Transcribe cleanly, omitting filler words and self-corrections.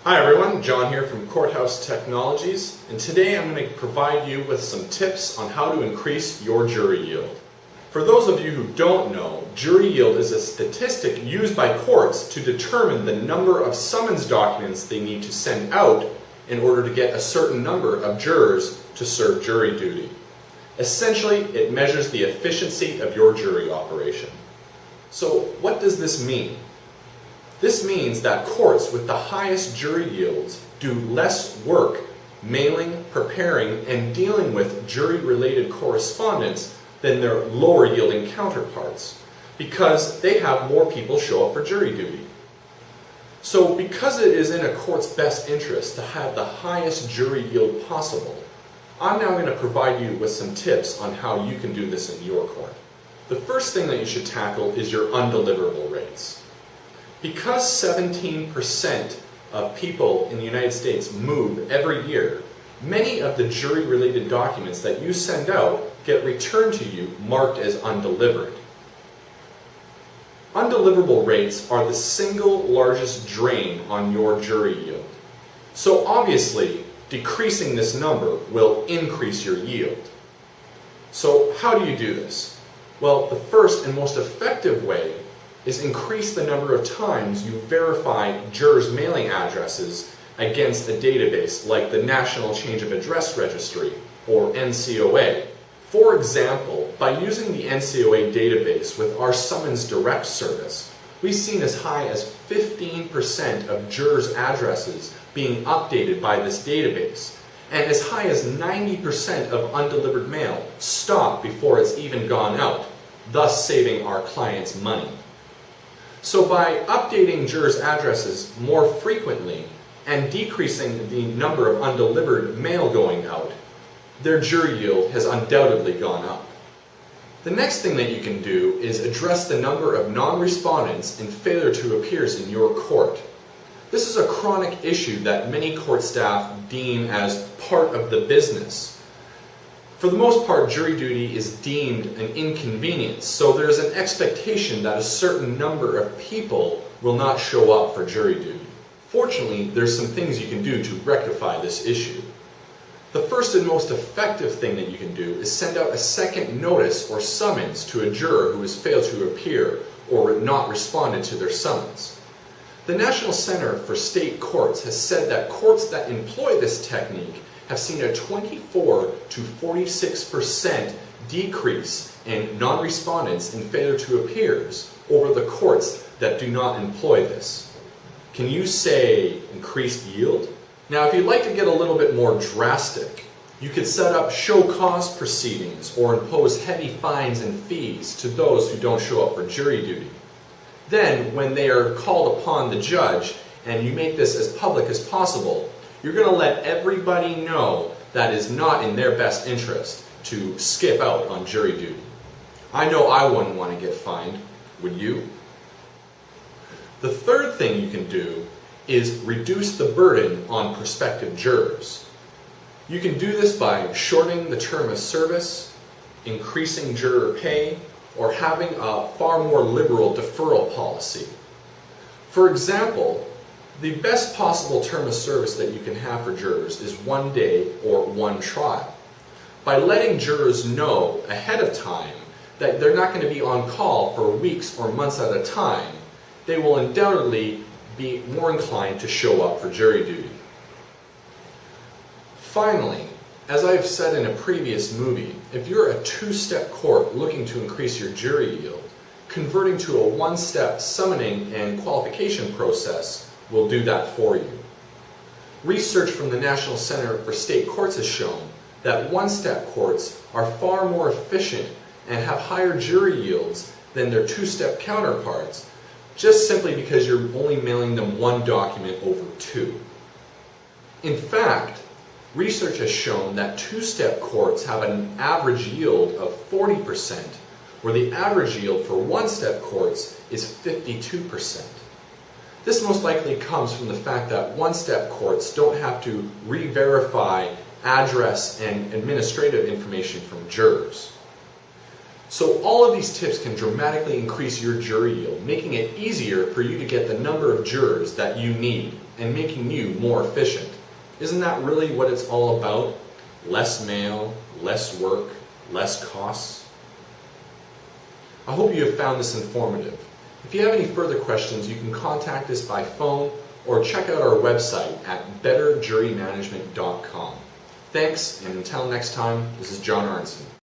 Hi everyone, John here from Courthouse Technologies, and today I'm going to provide you with some tips on how to increase your jury yield. For those of you who don't know, jury yield is a statistic used by courts to determine the number of summons documents they need to send out in order to get a certain number of jurors to serve jury duty. Essentially, it measures the efficiency of your jury operation. So what does this mean? This means that courts with the highest jury yields do less work mailing, preparing, and dealing with jury-related correspondence than their lower-yielding counterparts, because they have more people show up for jury duty. So because it is in a court's best interest to have the highest jury yield possible, I'm now going to provide you with some tips on how you can do this in your court. The first thing that you should tackle is your undeliverable rates. Because 17% of people in the United States move every year, many of the jury-related documents that you send out get returned to you marked as undelivered. Undeliverable rates are the single largest drain on your jury yield. So obviously, decreasing this number will increase your yield. So how do you do this? Well, the first and most effective way is increase the number of times you verify jurors' mailing addresses against a database like the National Change of Address Registry, or NCOA. For example, by using the NCOA database with our Summons Direct service, we've seen as high as 15% of jurors' addresses being updated by this database, and as high as 90% of undelivered mail stopped before it's even gone out, thus saving our clients money. So by updating jurors' addresses more frequently and decreasing the number of undelivered mail going out, their jury yield has undoubtedly gone up. The next thing that you can do is address the number of non-respondents and failure to appears in your court. This is a chronic issue that many court staff deem as part of the business. For the most part, jury duty is deemed an inconvenience, so there's an expectation that a certain number of people will not show up for jury duty. Fortunately, there's some things you can do to rectify this issue. The first and most effective thing that you can do is send out a second notice or summons to a juror who has failed to appear or not responded to their summons. The National Center for State Courts has said that courts that employ this technique have seen a 24 to 46% decrease in non-respondents and failure to appears over the courts that do not employ this. Can you say increased yield? Now, if you'd like to get a little bit more drastic, you could set up show cause proceedings or impose heavy fines and fees to those who don't show up for jury duty. Then, when they are called upon the judge, and you make this as public as possible, you're going to let everybody know that is not in their best interest to skip out on jury duty. I know I wouldn't want to get fined. Would you? The third thing you can do is reduce the burden on prospective jurors. You can do this by shortening the term of service, increasing juror pay, or having a far more liberal deferral policy. For example, the best possible term of service that you can have for jurors is 1 day or 1 trial. By letting jurors know ahead of time that they're not going to be on call for weeks or months at a time, they will undoubtedly be more inclined to show up for jury duty. Finally, as I've said in a previous movie, if you're a two-step court looking to increase your jury yield, converting to a one-step summoning and qualification process will do that for you. Research from the National Center for State Courts has shown that one-step courts are far more efficient and have higher jury yields than their two-step counterparts, just simply because you're only mailing them one document over 2. In fact, research has shown that two-step courts have an average yield of 40%, where the average yield for one-step courts is 52%. This most likely comes from the fact that one-step courts don't have to re-verify address and administrative information from jurors. So all of these tips can dramatically increase your jury yield, making it easier for you to get the number of jurors that you need and making you more efficient. Isn't that really what it's all about? Less mail, less work, less costs. I hope you have found this informative. If you have any further questions, you can contact us by phone or check out our website at betterjurymanagement.com. Thanks, and until next time, this is John Arnson.